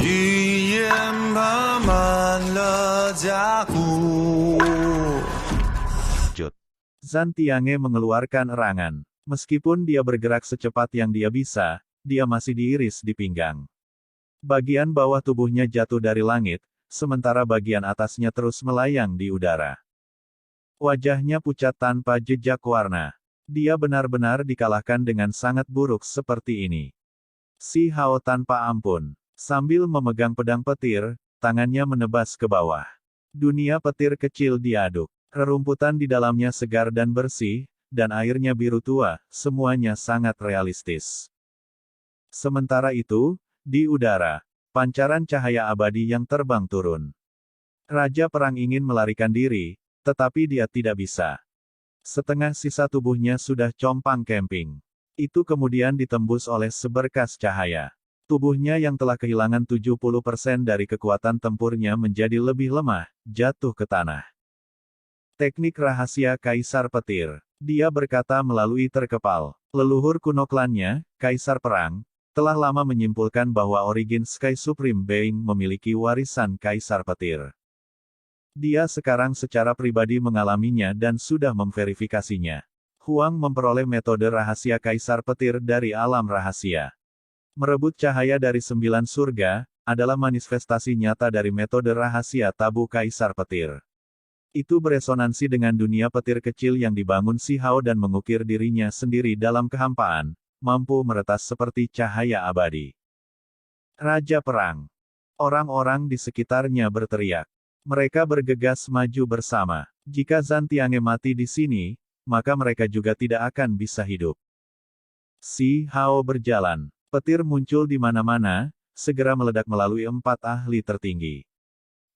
语言爬满了甲骨。 Zhan Tiange mengeluarkan erangan. Meskipun dia bergerak secepat yang dia bisa, dia masih diiris di pinggang. Bagian bawah tubuhnya jatuh dari langit, sementara bagian atasnya terus melayang di udara. Wajahnya pucat tanpa jejak warna. Dia benar-benar dikalahkan dengan sangat buruk seperti ini. Si Hao tanpa ampun. Sambil memegang pedang petir, tangannya menebas ke bawah. Dunia petir kecil diaduk. Rerumputan di dalamnya segar dan bersih, dan airnya biru tua, semuanya sangat realistis. Sementara itu, di udara, pancaran cahaya abadi yang terbang turun. Raja Perang ingin melarikan diri, tetapi dia tidak bisa. Setengah sisa tubuhnya sudah compang-camping. Itu kemudian ditembus oleh seberkas cahaya. Tubuhnya yang telah kehilangan 70% dari kekuatan tempurnya menjadi lebih lemah, jatuh ke tanah. Teknik rahasia Kaisar Petir. Dia berkata melalui terkepal. Leluhur kuno klannya, Kaisar Perang, telah lama menyimpulkan bahwa origin Sky Supreme Being memiliki warisan Kaisar Petir. Dia sekarang secara pribadi mengalaminya dan sudah memverifikasinya. Huang memperoleh metode rahasia Kaisar Petir dari alam rahasia. Merebut cahaya dari 9 surga, adalah manifestasi nyata dari metode rahasia tabu Kaisar Petir. Itu beresonansi dengan dunia petir kecil yang dibangun Si Hao dan mengukir dirinya sendiri dalam kehampaan, mampu meretas seperti cahaya abadi. Raja Perang. Orang-orang di sekitarnya berteriak. Mereka bergegas maju bersama. Jika Zhan Tiange mati di sini, maka mereka juga tidak akan bisa hidup. Si Hao berjalan. Petir muncul di mana-mana, segera meledak melalui 4 ahli tertinggi.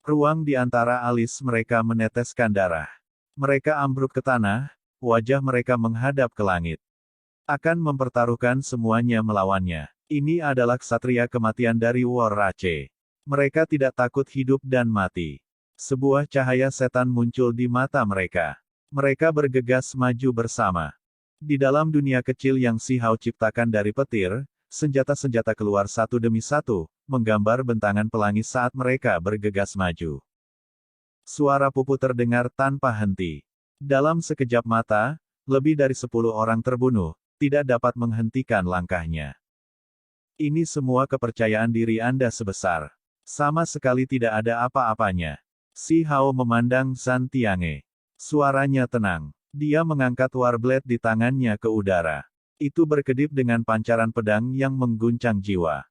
Ruang di antara alis mereka meneteskan darah. Mereka ambruk ke tanah, wajah mereka menghadap ke langit. Akan mempertaruhkan semuanya melawannya. Ini adalah ksatria kematian dari War Rache. Mereka tidak takut hidup dan mati. Sebuah cahaya setan muncul di mata mereka. Mereka bergegas maju bersama. Di dalam dunia kecil yang Si Hao ciptakan dari petir, senjata-senjata keluar satu demi satu, menggambar bentangan pelangi saat mereka bergegas maju. Suara pupu terdengar tanpa henti. Dalam sekejap mata, lebih dari 10 orang terbunuh, tidak dapat menghentikan langkahnya. Ini semua kepercayaan diri Anda sebesar. Sama sekali tidak ada apa-apanya. Si Hao memandang Zhan Tiange. Suaranya tenang. Dia mengangkat Warblade di tangannya ke udara. Itu berkedip dengan pancaran pedang yang mengguncang jiwa.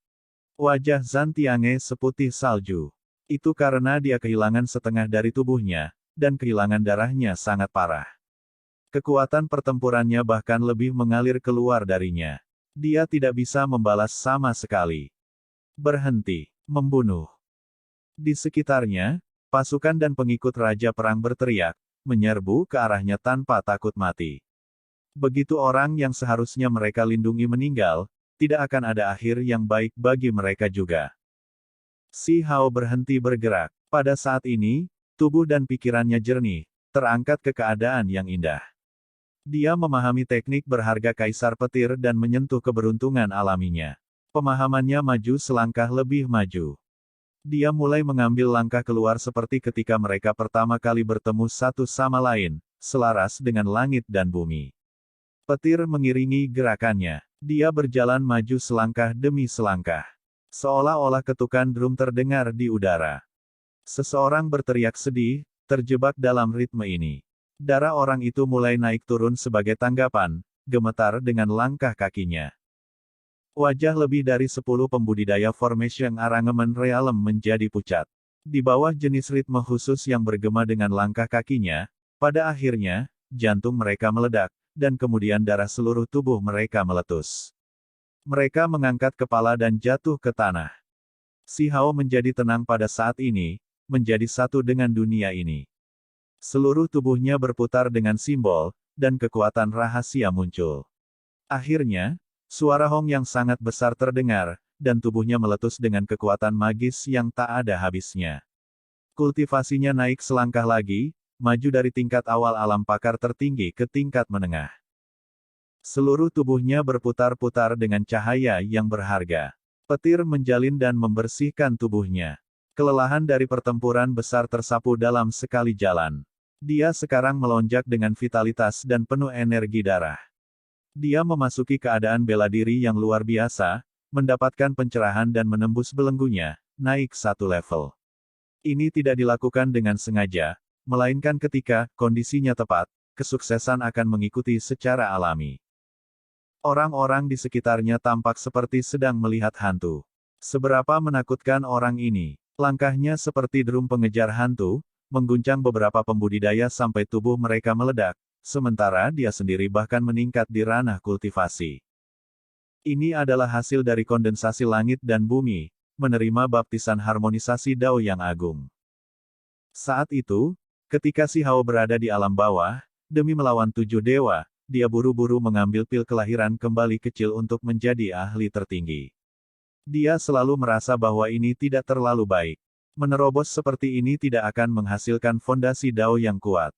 Wajah Zhan Tiange seputih salju. Itu karena dia kehilangan setengah dari tubuhnya, dan kehilangan darahnya sangat parah. Kekuatan pertempurannya bahkan lebih mengalir keluar darinya. Dia tidak bisa membalas sama sekali. Berhenti, membunuh. Di sekitarnya, pasukan dan pengikut Raja Perang berteriak, menyerbu ke arahnya tanpa takut mati. Begitu orang yang seharusnya mereka lindungi meninggal, tidak akan ada akhir yang baik bagi mereka juga. Si Hao berhenti bergerak. Pada saat ini, tubuh dan pikirannya jernih, terangkat ke keadaan yang indah. Dia memahami teknik berharga Kaisar Petir dan menyentuh keberuntungan alaminya. Pemahamannya maju selangkah lebih maju. Dia mulai mengambil langkah keluar seperti ketika mereka pertama kali bertemu satu sama lain, selaras dengan langit dan bumi. Petir mengiringi gerakannya. Dia berjalan maju selangkah demi selangkah. Seolah-olah ketukan drum terdengar di udara. Seseorang berteriak sedih, terjebak dalam ritme ini. Darah orang itu mulai naik turun sebagai tanggapan, gemetar dengan langkah kakinya. Wajah lebih dari 10 pembudidaya Formation Arrangement Realm menjadi pucat. Di bawah jenis ritme khusus yang bergema dengan langkah kakinya, pada akhirnya, jantung mereka meledak, dan kemudian darah seluruh tubuh mereka meletus. Mereka mengangkat kepala dan jatuh ke tanah. Si Hao menjadi tenang pada saat ini, menjadi satu dengan dunia ini. Seluruh tubuhnya berputar dengan simbol, dan kekuatan rahasia muncul. Akhirnya, suara Hong yang sangat besar terdengar, dan tubuhnya meletus dengan kekuatan magis yang tak ada habisnya. Kultivasinya naik selangkah lagi, maju dari tingkat awal alam pakar tertinggi ke tingkat menengah. Seluruh tubuhnya berputar-putar dengan cahaya yang berharga. Petir menjalin dan membersihkan tubuhnya. Kelelahan dari pertempuran besar tersapu dalam sekali jalan. Dia sekarang melonjak dengan vitalitas dan penuh energi darah. Dia memasuki keadaan bela diri yang luar biasa, mendapatkan pencerahan dan menembus belenggunya, naik satu level. Ini tidak dilakukan dengan sengaja, melainkan ketika kondisinya tepat, kesuksesan akan mengikuti secara alami. Orang-orang di sekitarnya tampak seperti sedang melihat hantu. Seberapa menakutkan orang ini. Langkahnya seperti drum pengejar hantu, mengguncang beberapa pembudidaya sampai tubuh mereka meledak, sementara dia sendiri bahkan meningkat di ranah kultivasi. Ini adalah hasil dari kondensasi langit dan bumi, menerima baptisan harmonisasi Dao yang agung. Saat itu, ketika Si Hao berada di alam bawah, demi melawan 7 dewa, dia buru-buru mengambil pil kelahiran kembali kecil untuk menjadi ahli tertinggi. Dia selalu merasa bahwa ini tidak terlalu baik. Menerobos seperti ini tidak akan menghasilkan fondasi Dao yang kuat.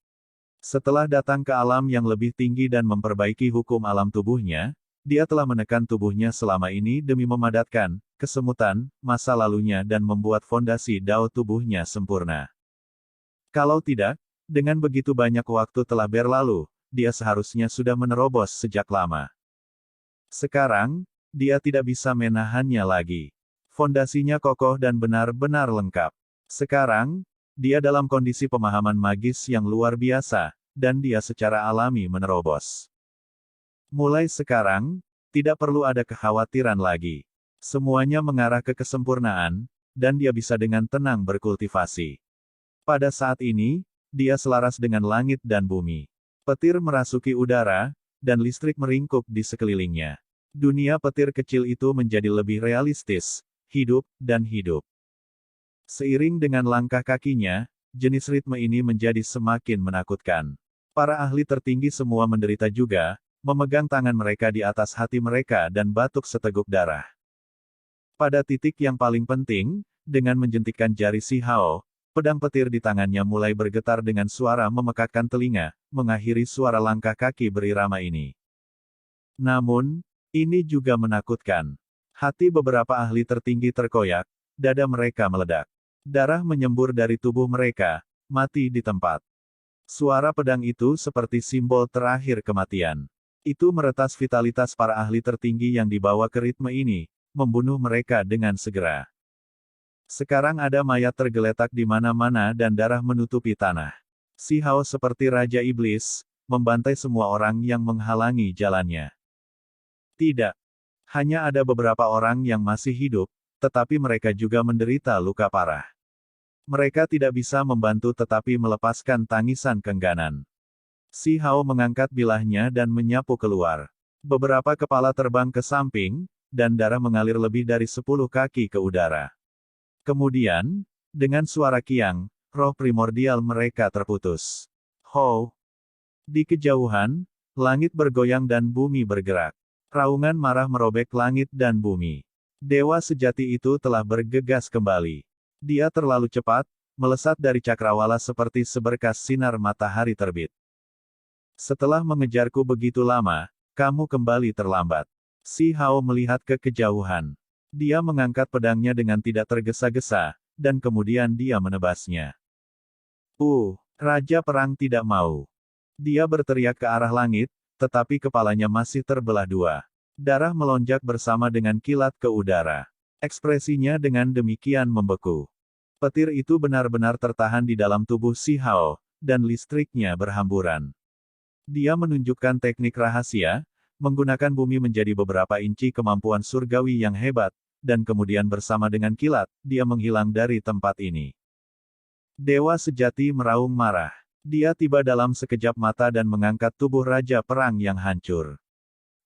Setelah datang ke alam yang lebih tinggi dan memperbaiki hukum alam tubuhnya, dia telah menekan tubuhnya selama ini demi memadatkan kesemutan masa lalunya dan membuat fondasi Dao tubuhnya sempurna. Kalau tidak, dengan begitu banyak waktu telah berlalu, dia seharusnya sudah menerobos sejak lama. Sekarang, dia tidak bisa menahannya lagi. Fondasinya kokoh dan benar-benar lengkap. Sekarang, dia dalam kondisi pemahaman magis yang luar biasa, dan dia secara alami menerobos. Mulai sekarang, tidak perlu ada kekhawatiran lagi. Semuanya mengarah ke kesempurnaan, dan dia bisa dengan tenang berkultivasi. Pada saat ini, dia selaras dengan langit dan bumi. Petir merasuki udara, dan listrik meringkuk di sekelilingnya. Dunia petir kecil itu menjadi lebih realistis, hidup, dan hidup. Seiring dengan langkah kakinya, jenis ritme ini menjadi semakin menakutkan. Para ahli tertinggi semua menderita juga, memegang tangan mereka di atas hati mereka dan batuk seteguk darah. Pada titik yang paling penting, dengan menjentikkan jari Si Hao, pedang petir di tangannya mulai bergetar dengan suara memekakkan telinga, mengakhiri suara langkah kaki berirama ini. Namun, ini juga menakutkan. Hati beberapa ahli tertinggi terkoyak, dada mereka meledak. Darah menyembur dari tubuh mereka, mati di tempat. Suara pedang itu seperti simbol terakhir kematian. Itu meretas vitalitas para ahli tertinggi yang dibawa ke ritme ini, membunuh mereka dengan segera. Sekarang ada mayat tergeletak di mana-mana dan darah menutupi tanah. Si Hao seperti Raja Iblis, membantai semua orang yang menghalangi jalannya. Tidak. Hanya ada beberapa orang yang masih hidup, tetapi mereka juga menderita luka parah. Mereka tidak bisa membantu tetapi melepaskan tangisan kengganan. Si Hao mengangkat bilahnya dan menyapu keluar. Beberapa kepala terbang ke samping, dan darah mengalir lebih dari 10 kaki ke udara. Kemudian, dengan suara kiang, roh primordial mereka terputus. Ho! Di kejauhan, langit bergoyang dan bumi bergerak. Raungan marah merobek langit dan bumi. Dewa sejati itu telah bergegas kembali. Dia terlalu cepat, melesat dari cakrawala seperti seberkas sinar matahari terbit. Setelah mengejarku begitu lama, kamu kembali terlambat. Si Hao melihat ke kejauhan. Dia mengangkat pedangnya dengan tidak tergesa-gesa, dan kemudian dia menebasnya. Raja Perang tidak mau. Dia berteriak ke arah langit, tetapi kepalanya masih terbelah dua. Darah melonjak bersama dengan kilat ke udara. Ekspresinya dengan demikian membeku. Petir itu benar-benar tertahan di dalam tubuh Si Hao, dan listriknya berhamburan. Dia menunjukkan teknik rahasia, menggunakan bumi menjadi beberapa inci kemampuan surgawi yang hebat, dan kemudian bersama dengan kilat, dia menghilang dari tempat ini. Dewa sejati meraung marah. Dia tiba dalam sekejap mata dan mengangkat tubuh Raja Perang yang hancur.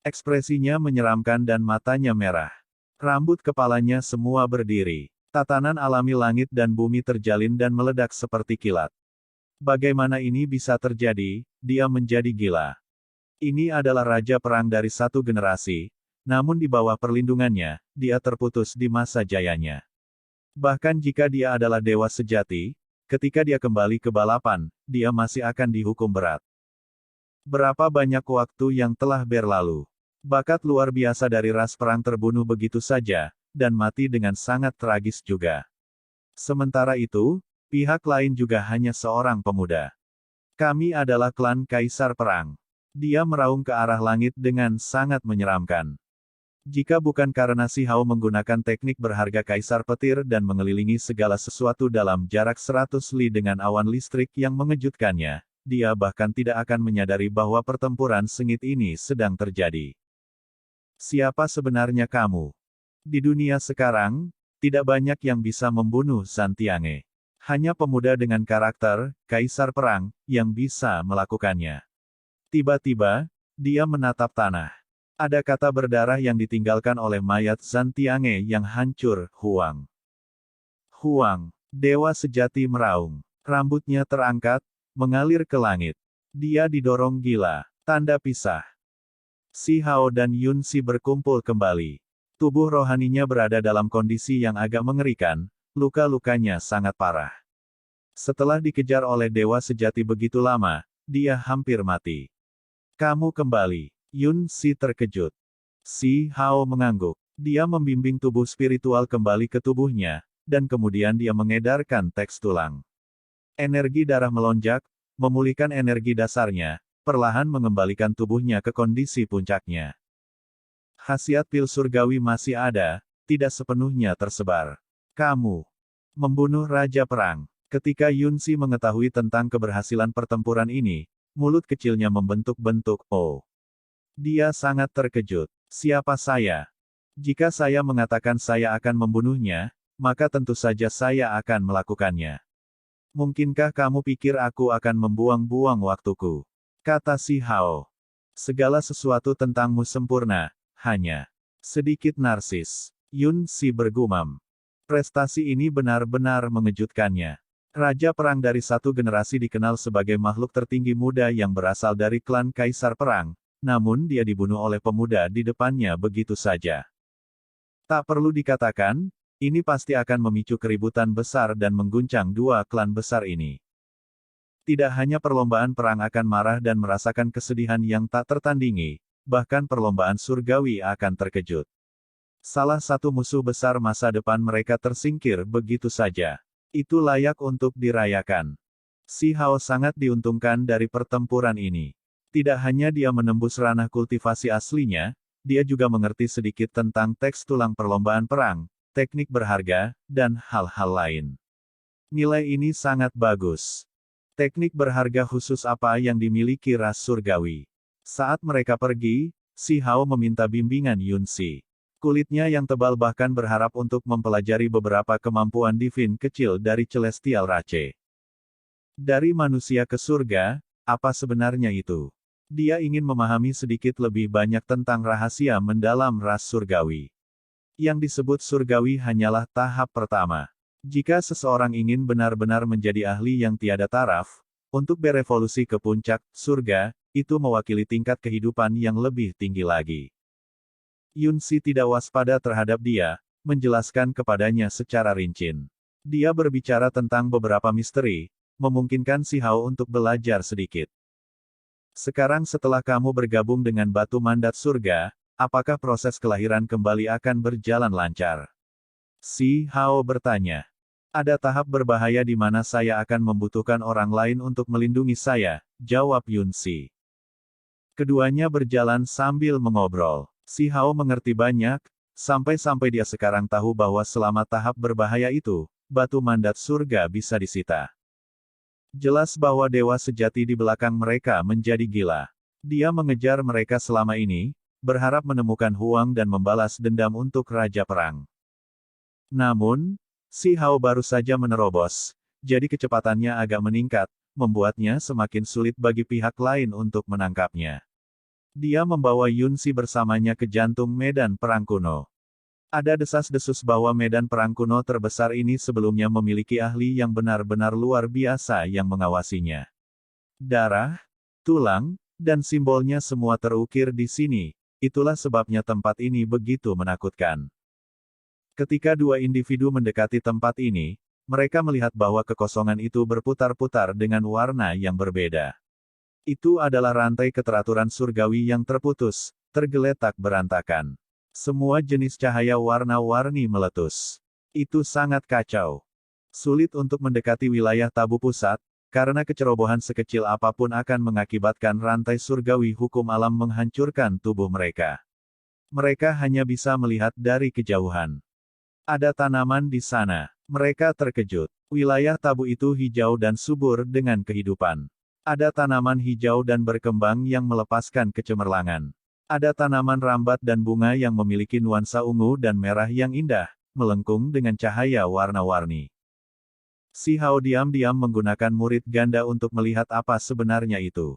Ekspresinya menyeramkan dan matanya merah. Rambut kepalanya semua berdiri. Tatanan alami langit dan bumi terjalin dan meledak seperti kilat. Bagaimana ini bisa terjadi? Dia menjadi gila. Ini adalah Raja Perang dari satu generasi, namun di bawah perlindungannya, dia terputus di masa jayanya. Bahkan jika dia adalah dewa sejati, ketika dia kembali ke balapan, dia masih akan dihukum berat. Berapa banyak waktu yang telah berlalu. Bakat luar biasa dari ras perang terbunuh begitu saja, dan mati dengan sangat tragis juga. Sementara itu, pihak lain juga hanya seorang pemuda. Kami adalah klan Kaisar Perang. Dia meraung ke arah langit dengan sangat menyeramkan. Jika bukan karena Si Hao menggunakan teknik berharga Kaisar Petir dan mengelilingi segala sesuatu dalam jarak 100 li dengan awan listrik yang mengejutkannya, dia bahkan tidak akan menyadari bahwa pertempuran sengit ini sedang terjadi. Siapa sebenarnya kamu? Di dunia sekarang, tidak banyak yang bisa membunuh Zantiange. Hanya pemuda dengan karakter, Kaisar Perang, yang bisa melakukannya. Tiba-tiba, dia menatap tanah. Ada kata berdarah yang ditinggalkan oleh mayat Zantiange yang hancur, Huang. Huang, dewa sejati meraung. Rambutnya terangkat, mengalir ke langit. Dia didorong gila. Tanda pisah. Si Hao dan Yun Si berkumpul kembali. Tubuh rohaninya berada dalam kondisi yang agak mengerikan, luka-lukanya sangat parah. Setelah dikejar oleh dewa sejati begitu lama, dia hampir mati. Kamu kembali. Yun Si terkejut. Si Hao mengangguk. Dia membimbing tubuh spiritual kembali ke tubuhnya, dan kemudian dia mengedarkan teks tulang. Energi darah melonjak, memulihkan energi dasarnya, perlahan mengembalikan tubuhnya ke kondisi puncaknya. Khasiat pil surgawi masih ada, tidak sepenuhnya tersebar. Kamu membunuh Raja Perang. Ketika Yun Si mengetahui tentang keberhasilan pertempuran ini, mulut kecilnya membentuk-bentuk, oh. Dia sangat terkejut. Siapa saya? Jika saya mengatakan saya akan membunuhnya, maka tentu saja saya akan melakukannya. Mungkinkah kamu pikir aku akan membuang-buang waktuku? Kata Si Hao. Segala sesuatu tentangmu sempurna, hanya sedikit narsis. Yun Si bergumam. Prestasi ini benar-benar mengejutkannya. Raja Perang dari satu generasi dikenal sebagai makhluk tertinggi muda yang berasal dari klan Kaisar Perang, namun dia dibunuh oleh pemuda di depannya begitu saja. Tak perlu dikatakan, ini pasti akan memicu keributan besar dan mengguncang dua klan besar ini. Tidak hanya perlombaan perang akan marah dan merasakan kesedihan yang tak tertandingi, bahkan perlombaan surgawi akan terkejut. Salah satu musuh besar masa depan mereka tersingkir begitu saja. Itu layak untuk dirayakan. Si Hao sangat diuntungkan dari pertempuran ini. Tidak hanya dia menembus ranah kultivasi aslinya, dia juga mengerti sedikit tentang teks tulang perlombaan perang, teknik berharga, dan hal-hal lain. Nilai ini sangat bagus. Teknik berharga khusus apa yang dimiliki ras surgawi? Saat mereka pergi, Si Hao meminta bimbingan Yun Si. Kulitnya yang tebal bahkan berharap untuk mempelajari beberapa kemampuan divin kecil dari Celestial Rache. Dari manusia ke surga, apa sebenarnya itu? Dia ingin memahami sedikit lebih banyak tentang rahasia mendalam ras surgawi. Yang disebut surgawi hanyalah tahap pertama. Jika seseorang ingin benar-benar menjadi ahli yang tiada taraf, untuk berevolusi ke puncak surga, itu mewakili tingkat kehidupan yang lebih tinggi lagi. Yun Si tidak waspada terhadap dia, menjelaskan kepadanya secara rinci. Dia berbicara tentang beberapa misteri, memungkinkan Si Hao untuk belajar sedikit. Sekarang setelah kamu bergabung dengan batu mandat surga, apakah proses kelahiran kembali akan berjalan lancar? Si Hao bertanya. Ada tahap berbahaya di mana saya akan membutuhkan orang lain untuk melindungi saya, jawab Yun Si. Keduanya berjalan sambil mengobrol. Si Hao mengerti banyak, sampai-sampai dia sekarang tahu bahwa selama tahap berbahaya itu, batu mandat surga bisa disita. Jelas bahwa dewa sejati di belakang mereka menjadi gila. Dia mengejar mereka selama ini, berharap menemukan Huang dan membalas dendam untuk Raja Perang. Namun, Si Hao baru saja menerobos, jadi kecepatannya agak meningkat, membuatnya semakin sulit bagi pihak lain untuk menangkapnya. Dia membawa Yun Si bersamanya ke jantung medan perang kuno. Ada desas-desus bahwa medan perang kuno terbesar ini sebelumnya memiliki ahli yang benar-benar luar biasa yang mengawasinya. Darah, tulang, dan simbolnya semua terukir di sini, itulah sebabnya tempat ini begitu menakutkan. Ketika dua individu mendekati tempat ini, mereka melihat bahwa kekosongan itu berputar-putar dengan warna yang berbeda. Itu adalah rantai keteraturan surgawi yang terputus, tergeletak berantakan. Semua jenis cahaya warna-warni meletus. Itu sangat kacau. Sulit untuk mendekati wilayah tabu pusat, karena kecerobohan sekecil apapun akan mengakibatkan rantai surgawi hukum alam menghancurkan tubuh mereka. Mereka hanya bisa melihat dari kejauhan. Ada tanaman di sana. Mereka terkejut. Wilayah tabu itu hijau dan subur dengan kehidupan. Ada tanaman hijau dan berkembang yang melepaskan kecemerlangan. Ada tanaman rambat dan bunga yang memiliki nuansa ungu dan merah yang indah, melengkung dengan cahaya warna-warni. Si Hao diam-diam menggunakan murid ganda untuk melihat apa sebenarnya itu.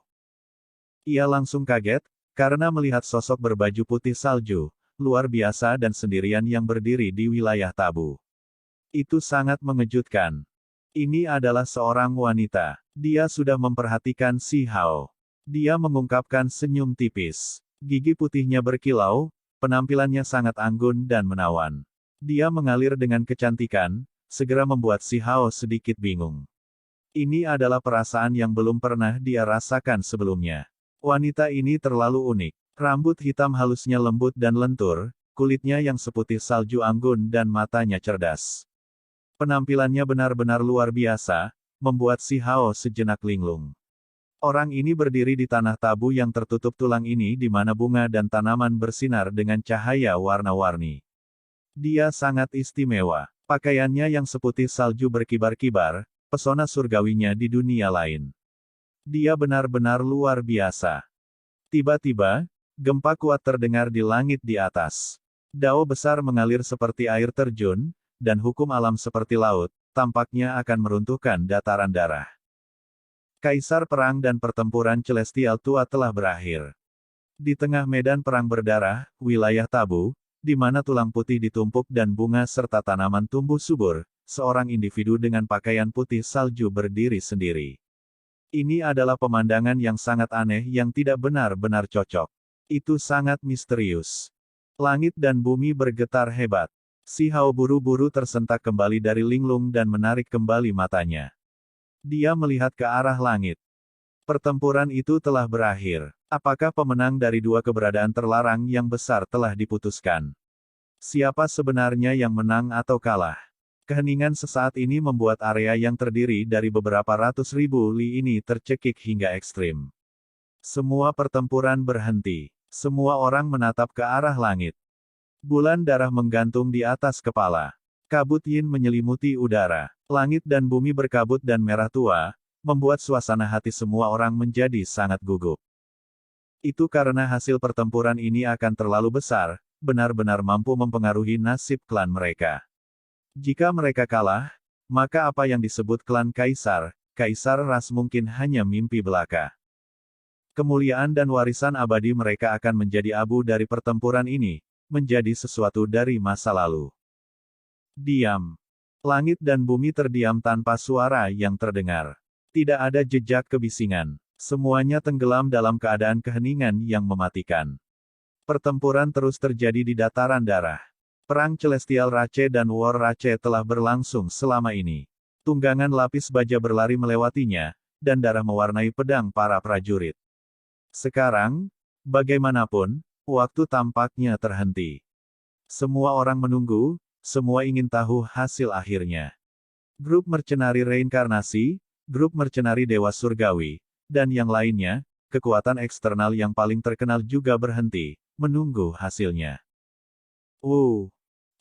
Ia langsung kaget, karena melihat sosok berbaju putih salju, luar biasa dan sendirian yang berdiri di wilayah tabu. Itu sangat mengejutkan. Ini adalah seorang wanita. Dia sudah memperhatikan si Hao. Dia mengungkapkan senyum tipis. Gigi putihnya berkilau, penampilannya sangat anggun dan menawan. Dia mengalir dengan kecantikan, segera membuat si Hao sedikit bingung. Ini adalah perasaan yang belum pernah dia rasakan sebelumnya. Wanita ini terlalu unik. Rambut hitam halusnya lembut dan lentur, kulitnya yang seputih salju anggun dan matanya cerdas. Penampilannya benar-benar luar biasa, membuat si Hao sejenak linglung. Orang ini berdiri di tanah tabu yang tertutup tulang ini di mana bunga dan tanaman bersinar dengan cahaya warna-warni. Dia sangat istimewa. Pakaiannya yang seputih salju berkibar-kibar, pesona surgawinya di dunia lain. Dia benar-benar luar biasa. Tiba-tiba, gempa kuat terdengar di langit di atas. Dao besar mengalir seperti air terjun, dan hukum alam seperti laut, tampaknya akan meruntuhkan dataran darah. Kaisar perang dan pertempuran celestial tua telah berakhir. Di tengah medan perang berdarah, wilayah tabu, di mana tulang putih ditumpuk dan bunga serta tanaman tumbuh subur, seorang individu dengan pakaian putih salju berdiri sendiri. Ini adalah pemandangan yang sangat aneh yang tidak benar-benar cocok. Itu sangat misterius. Langit dan bumi bergetar hebat. Si Hao buru-buru tersentak kembali dari linglung dan menarik kembali matanya. Dia melihat ke arah langit. Pertempuran itu telah berakhir. Apakah pemenang dari dua keberadaan terlarang yang besar telah diputuskan? Siapa sebenarnya yang menang atau kalah? Keheningan sesaat ini membuat area yang terdiri dari beberapa ratus ribu li ini tercekik hingga ekstrim. Semua pertempuran berhenti. Semua orang menatap ke arah langit. Bulan darah menggantung di atas kepala. Kabut yin menyelimuti udara. Langit dan bumi berkabut dan merah tua, membuat suasana hati semua orang menjadi sangat gugup. Itu karena hasil pertempuran ini akan terlalu besar, benar-benar mampu mempengaruhi nasib klan mereka. Jika mereka kalah, maka apa yang disebut klan kaisar, kaisar ras mungkin hanya mimpi belaka. Kemuliaan dan warisan abadi mereka akan menjadi abu dari pertempuran ini, menjadi sesuatu dari masa lalu. Diam. Langit dan bumi terdiam tanpa suara yang terdengar. Tidak ada jejak kebisingan. Semuanya tenggelam dalam keadaan keheningan yang mematikan. Pertempuran terus terjadi di dataran darah. Perang Celestial Rache dan War Rache telah berlangsung selama ini. Tunggangan lapis baja berlari melewatinya, dan darah mewarnai pedang para prajurit. Sekarang, bagaimanapun, waktu tampaknya terhenti. Semua orang menunggu, semua ingin tahu hasil akhirnya. Grup mercenari reinkarnasi, grup mercenari dewa surgawi, dan yang lainnya, kekuatan eksternal yang paling terkenal juga berhenti, menunggu hasilnya.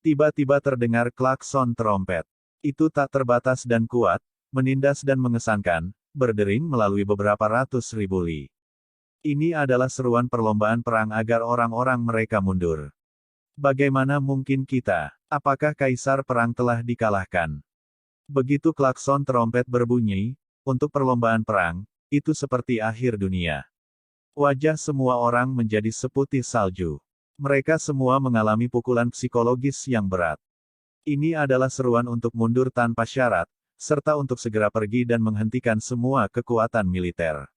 Tiba-tiba terdengar klakson trompet. Itu tak terbatas dan kuat, menindas dan mengesankan, berdering melalui beberapa ratus ribu li. Ini adalah seruan perlombaan perang agar orang-orang mereka mundur. Bagaimana mungkin kita? Apakah kaisar perang telah dikalahkan? Begitu klakson trompet berbunyi, untuk perlombaan perang, itu seperti akhir dunia. Wajah semua orang menjadi seputih salju. Mereka semua mengalami pukulan psikologis yang berat. Ini adalah seruan untuk mundur tanpa syarat, serta untuk segera pergi dan menghentikan semua kekuatan militer.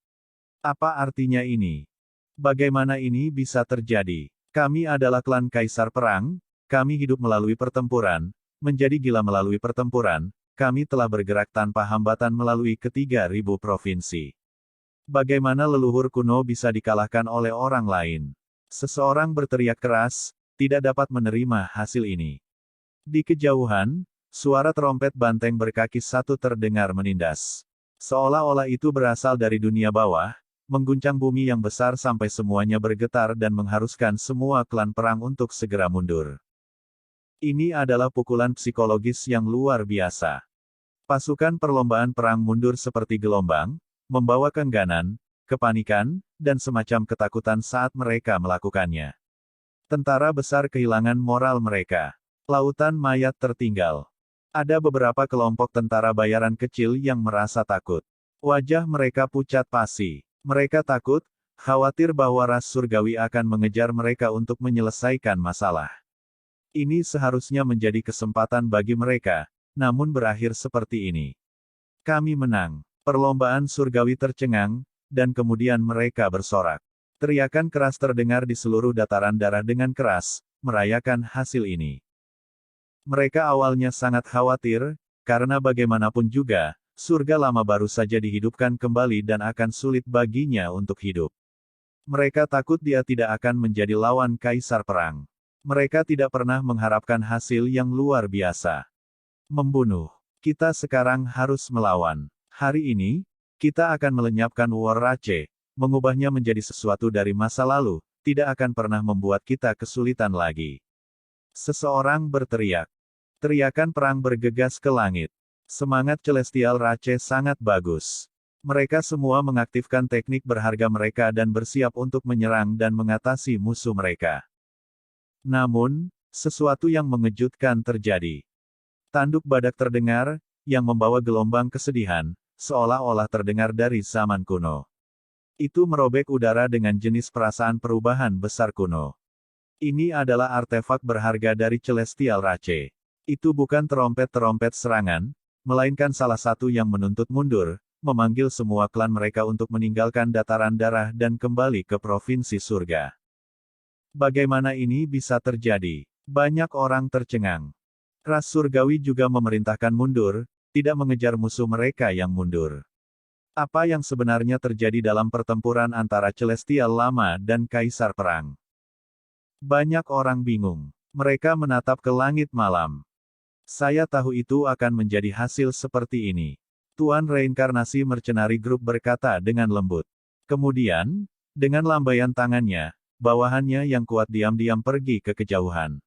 Apa artinya ini? Bagaimana ini bisa terjadi? Kami adalah klan kaisar perang, kami hidup melalui pertempuran, menjadi gila melalui pertempuran, kami telah bergerak tanpa hambatan melalui ke-3.000 provinsi. Bagaimana leluhur kuno bisa dikalahkan oleh orang lain? Seseorang berteriak keras, tidak dapat menerima hasil ini. Di kejauhan, suara trompet banteng berkaki satu terdengar menindas. Seolah-olah itu berasal dari dunia bawah, mengguncang bumi yang besar sampai semuanya bergetar dan mengharuskan semua klan perang untuk segera mundur. Ini adalah pukulan psikologis yang luar biasa. Pasukan perlombaan perang mundur seperti gelombang, membawa keengganan, kepanikan, dan semacam ketakutan saat mereka melakukannya. Tentara besar kehilangan moral mereka. Lautan mayat tertinggal. Ada beberapa kelompok tentara bayaran kecil yang merasa takut. Wajah mereka pucat pasi. Mereka takut, khawatir bahwa ras surgawi akan mengejar mereka untuk menyelesaikan masalah. Ini seharusnya menjadi kesempatan bagi mereka, namun berakhir seperti ini. Kami menang. Perlombaan surgawi tercengang, dan kemudian mereka bersorak. Teriakan keras terdengar di seluruh dataran darah dengan keras, merayakan hasil ini. Mereka awalnya sangat khawatir, karena bagaimanapun juga, surga lama baru saja dihidupkan kembali dan akan sulit baginya untuk hidup. Mereka takut dia tidak akan menjadi lawan kaisar perang. Mereka tidak pernah mengharapkan hasil yang luar biasa. Membunuh. Kita sekarang harus melawan. Hari ini, kita akan melenyapkan War Rache, mengubahnya menjadi sesuatu dari masa lalu, tidak akan pernah membuat kita kesulitan lagi. Seseorang berteriak. Teriakan perang bergegas ke langit. Semangat Celestial Rache sangat bagus. Mereka semua mengaktifkan teknik berharga mereka dan bersiap untuk menyerang dan mengatasi musuh mereka. Namun, sesuatu yang mengejutkan terjadi. Tanduk badak terdengar, yang membawa gelombang kesedihan, seolah-olah terdengar dari zaman kuno. Itu merobek udara dengan jenis perasaan perubahan besar kuno. Ini adalah artefak berharga dari Celestial Rache. Itu bukan trompet-trompet serangan, melainkan salah satu yang menuntut mundur, memanggil semua klan mereka untuk meninggalkan dataran darah dan kembali ke provinsi surga. Bagaimana ini bisa terjadi? Banyak orang tercengang. Ras surgawi juga memerintahkan mundur, tidak mengejar musuh mereka yang mundur. Apa yang sebenarnya terjadi dalam pertempuran antara Celestial Lama dan Kaisar Perang? Banyak orang bingung. Mereka menatap ke langit malam. Saya tahu itu akan menjadi hasil seperti ini. Tuan Reinkarnasi Mercenari Group berkata dengan lembut. Kemudian, dengan lambaian tangannya, bawahannya yang kuat diam-diam pergi ke kejauhan.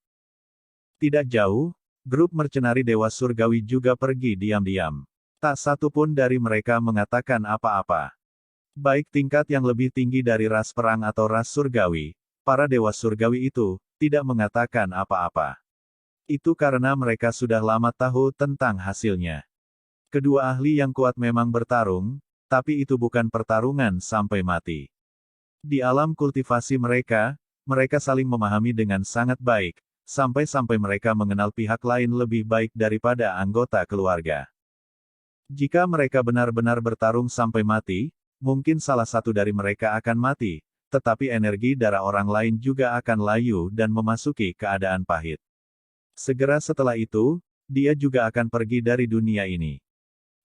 Tidak jauh, grup mercenari Dewa Surgawi juga pergi diam-diam. Tak satu pun dari mereka mengatakan apa-apa. Baik tingkat yang lebih tinggi dari ras perang atau ras surgawi, para dewa surgawi itu tidak mengatakan apa-apa. Itu karena mereka sudah lama tahu tentang hasilnya. Kedua ahli yang kuat memang bertarung, tapi itu bukan pertarungan sampai mati. Di alam kultivasi mereka, mereka saling memahami dengan sangat baik, sampai-sampai mereka mengenal pihak lain lebih baik daripada anggota keluarga. Jika mereka benar-benar bertarung sampai mati, mungkin salah satu dari mereka akan mati, tetapi energi darah orang lain juga akan layu dan memasuki keadaan pahit. Segera setelah itu, dia juga akan pergi dari dunia ini.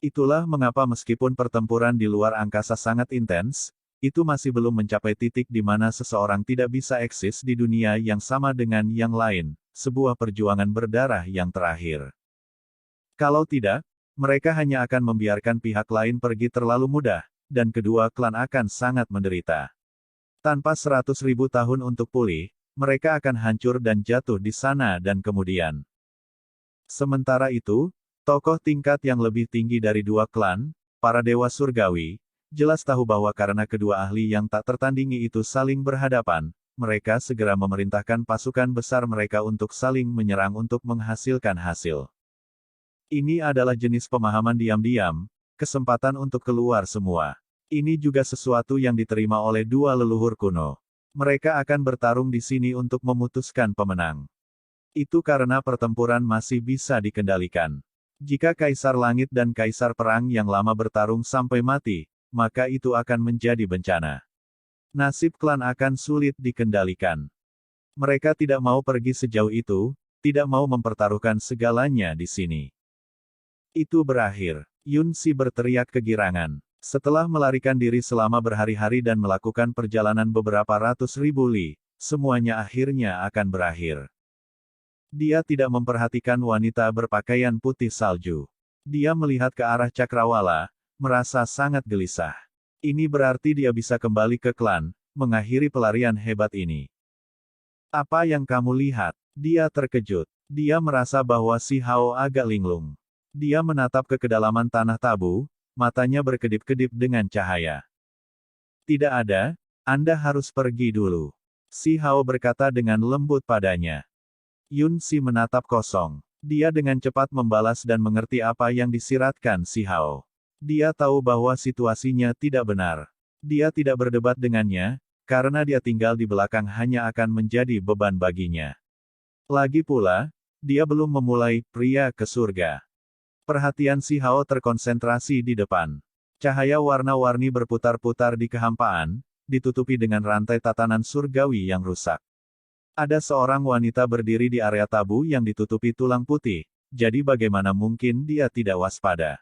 Itulah mengapa meskipun pertempuran di luar angkasa sangat intens, itu masih belum mencapai titik di mana seseorang tidak bisa eksis di dunia yang sama dengan yang lain, sebuah perjuangan berdarah yang terakhir. Kalau tidak, mereka hanya akan membiarkan pihak lain pergi terlalu mudah, dan kedua klan akan sangat menderita. Tanpa 100.000 tahun untuk pulih, mereka akan hancur dan jatuh di sana dan kemudian. Sementara itu, tokoh tingkat yang lebih tinggi dari dua klan, para dewa surgawi, jelas tahu bahwa karena kedua ahli yang tak tertandingi itu saling berhadapan, mereka segera memerintahkan pasukan besar mereka untuk saling menyerang untuk menghasilkan hasil. Ini adalah jenis pemahaman diam-diam, kesempatan untuk keluar semua. Ini juga sesuatu yang diterima oleh dua leluhur kuno. Mereka akan bertarung di sini untuk memutuskan pemenang. Itu karena pertempuran masih bisa dikendalikan. Jika Kaisar Langit dan Kaisar Perang yang lama bertarung sampai mati, maka itu akan menjadi bencana. Nasib klan akan sulit dikendalikan. Mereka tidak mau pergi sejauh itu, tidak mau mempertaruhkan segalanya di sini. Itu berakhir. Yun Si berteriak kegirangan. Setelah melarikan diri selama berhari-hari dan melakukan perjalanan beberapa ratus ribu li, semuanya akhirnya akan berakhir. Dia tidak memperhatikan wanita berpakaian putih salju. Dia melihat ke arah Cakrawala, merasa sangat gelisah. Ini berarti dia bisa kembali ke klan, mengakhiri pelarian hebat ini. Apa yang kamu lihat? Dia terkejut. Dia merasa bahwa si Hao agak linglung. Dia menatap ke kedalaman tanah tabu, matanya berkedip-kedip dengan cahaya. Tidak ada, Anda harus pergi dulu. Si Hao berkata dengan lembut padanya. Yun Si menatap kosong. Dia dengan cepat membalas dan mengerti apa yang disiratkan si Hao. Dia tahu bahwa situasinya tidak benar. Dia tidak berdebat dengannya, karena dia tinggal di belakang hanya akan menjadi beban baginya. Lagi pula, dia belum memulai pria ke surga. Perhatian si Hao terkonsentrasi di depan. Cahaya warna-warni berputar-putar di kehampaan, ditutupi dengan rantai tatanan surgawi yang rusak. Ada seorang wanita berdiri di area tabu yang ditutupi tulang putih, jadi bagaimana mungkin dia tidak waspada?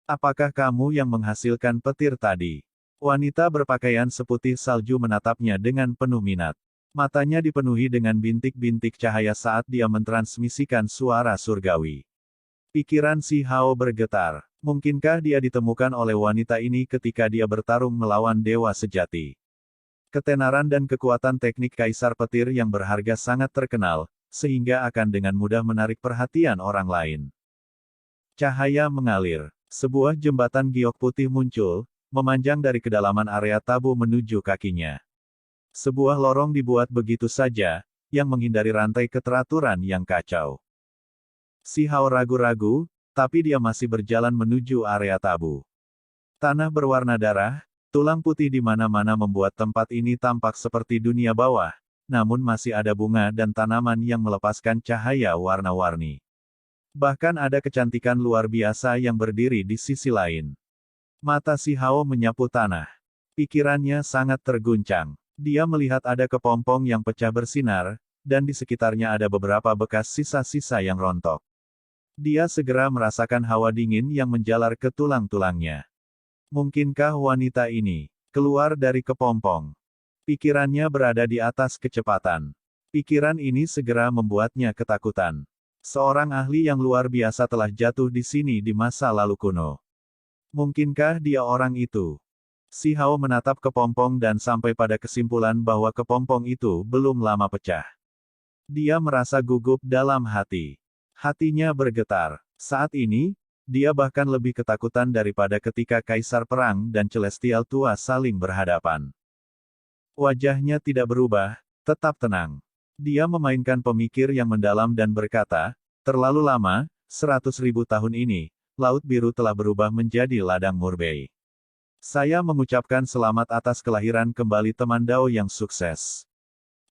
Apakah kamu yang menghasilkan petir tadi? Wanita berpakaian seputih salju menatapnya dengan penuh minat. Matanya dipenuhi dengan bintik-bintik cahaya saat dia mentransmisikan suara surgawi. Pikiran si Hao bergetar. Mungkinkah dia ditemukan oleh wanita ini ketika dia bertarung melawan dewa sejati? Ketenaran dan kekuatan teknik Kaisar Petir yang berharga sangat terkenal, sehingga akan dengan mudah menarik perhatian orang lain. Cahaya mengalir. Sebuah jembatan giok putih muncul, memanjang dari kedalaman area tabu menuju kakinya. Sebuah lorong dibuat begitu saja, yang menghindari rantai keteraturan yang kacau. Si Hao ragu-ragu, tapi dia masih berjalan menuju area tabu. Tanah berwarna darah, tulang putih di mana-mana membuat tempat ini tampak seperti dunia bawah, namun masih ada bunga dan tanaman yang melepaskan cahaya warna-warni. Bahkan ada kecantikan luar biasa yang berdiri di sisi lain. Mata si Hao menyapu tanah. Pikirannya sangat terguncang. Dia melihat ada kepompong yang pecah bersinar, dan di sekitarnya ada beberapa bekas sisa-sisa yang rontok. Dia segera merasakan hawa dingin yang menjalar ke tulang-tulangnya. Mungkinkah wanita ini keluar dari kepompong? Pikirannya berada di atas kecepatan. Pikiran ini segera membuatnya ketakutan. Seorang ahli yang luar biasa telah jatuh di sini di masa lalu kuno. Mungkinkah dia orang itu? Si Hao menatap kepompong dan sampai pada kesimpulan bahwa kepompong itu belum lama pecah. Dia merasa gugup dalam hati. Hatinya bergetar. Saat ini, dia bahkan lebih ketakutan daripada ketika Kaisar Perang dan Celestial Tua saling berhadapan. Wajahnya tidak berubah, tetap tenang. Dia memainkan pemikir yang mendalam dan berkata, terlalu lama, 100.000 tahun ini, Laut Biru telah berubah menjadi ladang murbei. Saya mengucapkan selamat atas kelahiran kembali teman Dao yang sukses.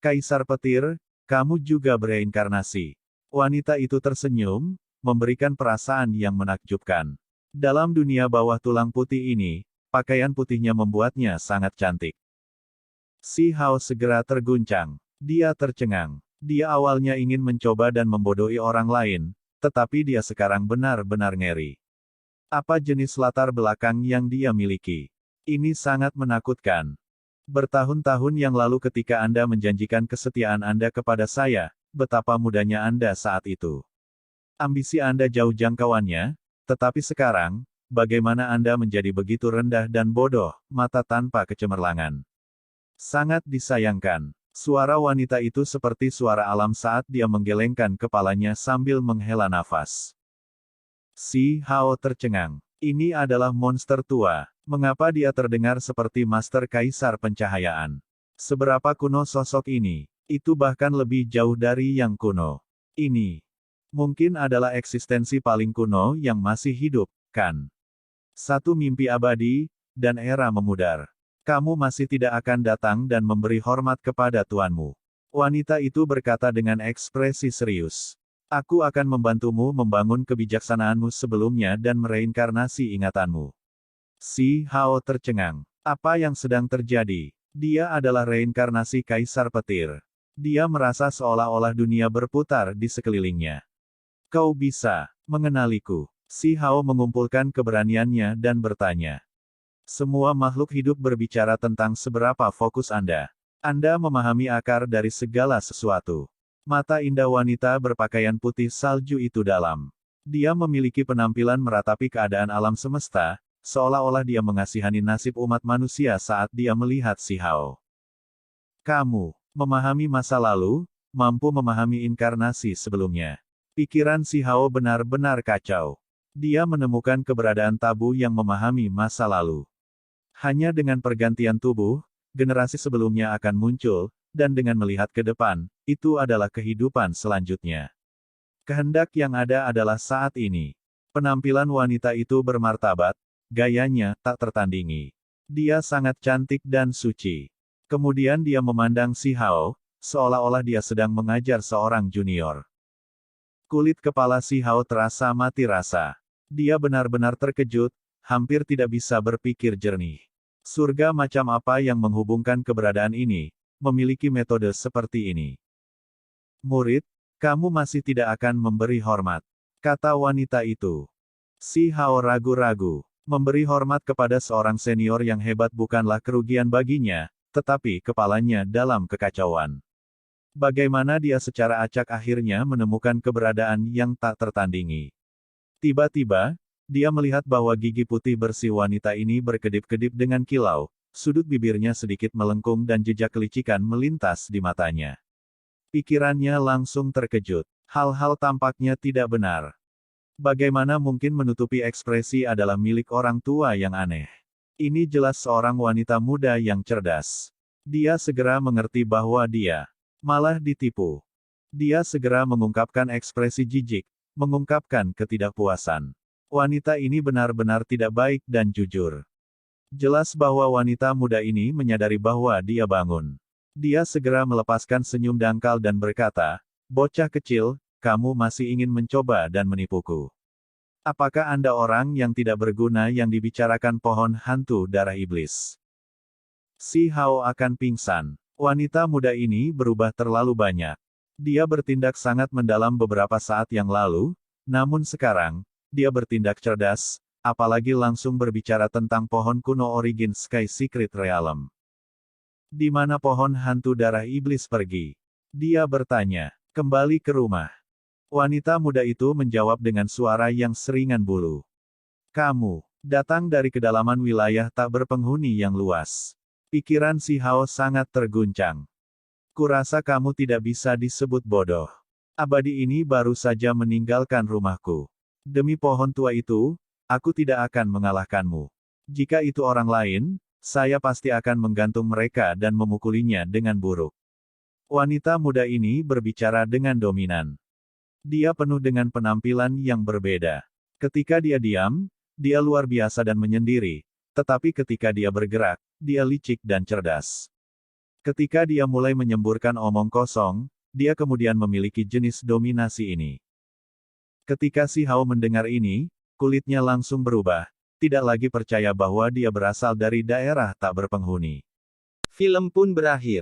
Kaisar Petir, kamu juga bereinkarnasi. Wanita itu tersenyum, memberikan perasaan yang menakjubkan. Dalam dunia bawah tulang putih ini, pakaian putihnya membuatnya sangat cantik. Si Hao segera terguncang. Dia tercengang. Dia awalnya ingin mencoba dan membodohi orang lain, tetapi dia sekarang benar-benar ngeri. Apa jenis latar belakang yang dia miliki? Ini sangat menakutkan. Bertahun-tahun yang lalu ketika Anda menjanjikan kesetiaan Anda kepada saya, betapa mudanya Anda saat itu. Ambisi Anda jauh jangkauannya, tetapi sekarang, bagaimana Anda menjadi begitu rendah dan bodoh, mata tanpa kecemerlangan. Sangat disayangkan. Suara wanita itu seperti suara alam saat dia menggelengkan kepalanya sambil menghela nafas. Si Hao tercengang. Ini adalah monster tua. Mengapa dia terdengar seperti Master Kaisar Pencahayaan? Seberapa kuno sosok ini? Itu bahkan lebih jauh dari yang kuno. Ini mungkin adalah eksistensi paling kuno yang masih hidup, kan? Satu mimpi abadi, dan era memudar. Kamu masih tidak akan datang dan memberi hormat kepada tuanmu. Wanita itu berkata dengan ekspresi serius. Aku akan membantumu membangun kebijaksanaanmu sebelumnya dan mereinkarnasi ingatanmu. Si Hao tercengang. Apa yang sedang terjadi? Dia adalah reinkarnasi Kaisar Petir. Dia merasa seolah-olah dunia berputar di sekelilingnya. Kau bisa mengenaliku. Si Hao mengumpulkan keberaniannya dan bertanya. Semua makhluk hidup berbicara tentang seberapa fokus Anda. Anda memahami akar dari segala sesuatu. Mata indah wanita berpakaian putih salju itu dalam. Dia memiliki penampilan meratapi keadaan alam semesta, seolah-olah dia mengasihani nasib umat manusia saat dia melihat Si Hao. Kamu memahami masa lalu, mampu memahami inkarnasi sebelumnya. Pikiran Si Hao benar-benar kacau. Dia menemukan keberadaan tabu yang memahami masa lalu. Hanya dengan pergantian tubuh, generasi sebelumnya akan muncul, dan dengan melihat ke depan, itu adalah kehidupan selanjutnya. Kehendak yang ada adalah saat ini. Penampilan wanita itu bermartabat, gayanya tak tertandingi. Dia sangat cantik dan suci. Kemudian dia memandang Si Hao, seolah-olah dia sedang mengajar seorang junior. Kulit kepala Si Hao terasa mati rasa. Dia benar-benar terkejut, hampir tidak bisa berpikir jernih. Surga macam apa yang menghubungkan keberadaan ini, memiliki metode seperti ini. Murid, kamu masih tidak akan memberi hormat, kata wanita itu. Si Hao ragu-ragu. Memberi hormat kepada seorang senior yang hebat bukanlah kerugian baginya, tetapi kepalanya dalam kekacauan. Bagaimana dia secara acak akhirnya menemukan keberadaan yang tak tertandingi. Tiba-tiba, dia melihat bahwa gigi putih bersih wanita ini berkedip-kedip dengan kilau, sudut bibirnya sedikit melengkung dan jejak kelicikan melintas di matanya. Pikirannya langsung terkejut. Hal-hal tampaknya tidak benar. Bagaimana mungkin menutupi ekspresi adalah milik orang tua yang aneh. Ini jelas seorang wanita muda yang cerdas. Dia segera mengerti bahwa dia malah ditipu. Dia segera mengungkapkan ekspresi jijik, mengungkapkan ketidakpuasan. Wanita ini benar-benar tidak baik dan jujur. Jelas bahwa wanita muda ini menyadari bahwa dia bangun. Dia segera melepaskan senyum dangkal dan berkata, "Bocah kecil, kamu masih ingin mencoba dan menipuku. Apakah Anda orang yang tidak berguna yang dibicarakan pohon hantu darah iblis?" Si Hao akan pingsan. Wanita muda ini berubah terlalu banyak. Dia bertindak sangat mendalam beberapa saat yang lalu, namun sekarang, dia bertindak cerdas, apalagi langsung berbicara tentang pohon kuno Origin Sky Secret Realm. Di mana pohon hantu darah iblis pergi? Dia bertanya. Kembali ke rumah. Wanita muda itu menjawab dengan suara yang seringan bulu. Kamu datang dari kedalaman wilayah tak berpenghuni yang luas. Pikiran Si Hao sangat terguncang. Kurasa kamu tidak bisa disebut bodoh. Abadi ini baru saja meninggalkan rumahku. Demi pohon tua itu, aku tidak akan mengalahkanmu. Jika itu orang lain, saya pasti akan menggantung mereka dan memukulinya dengan buruk. Wanita muda ini berbicara dengan dominan. Dia penuh dengan penampilan yang berbeda. Ketika dia diam, dia luar biasa dan menyendiri, tetapi ketika dia bergerak, dia licik dan cerdas. Ketika dia mulai menyemburkan omong kosong, dia kemudian memiliki jenis dominasi ini. Ketika Si Hao mendengar ini, kulitnya langsung berubah, tidak lagi percaya bahwa dia berasal dari daerah tak berpenghuni. Film pun berakhir.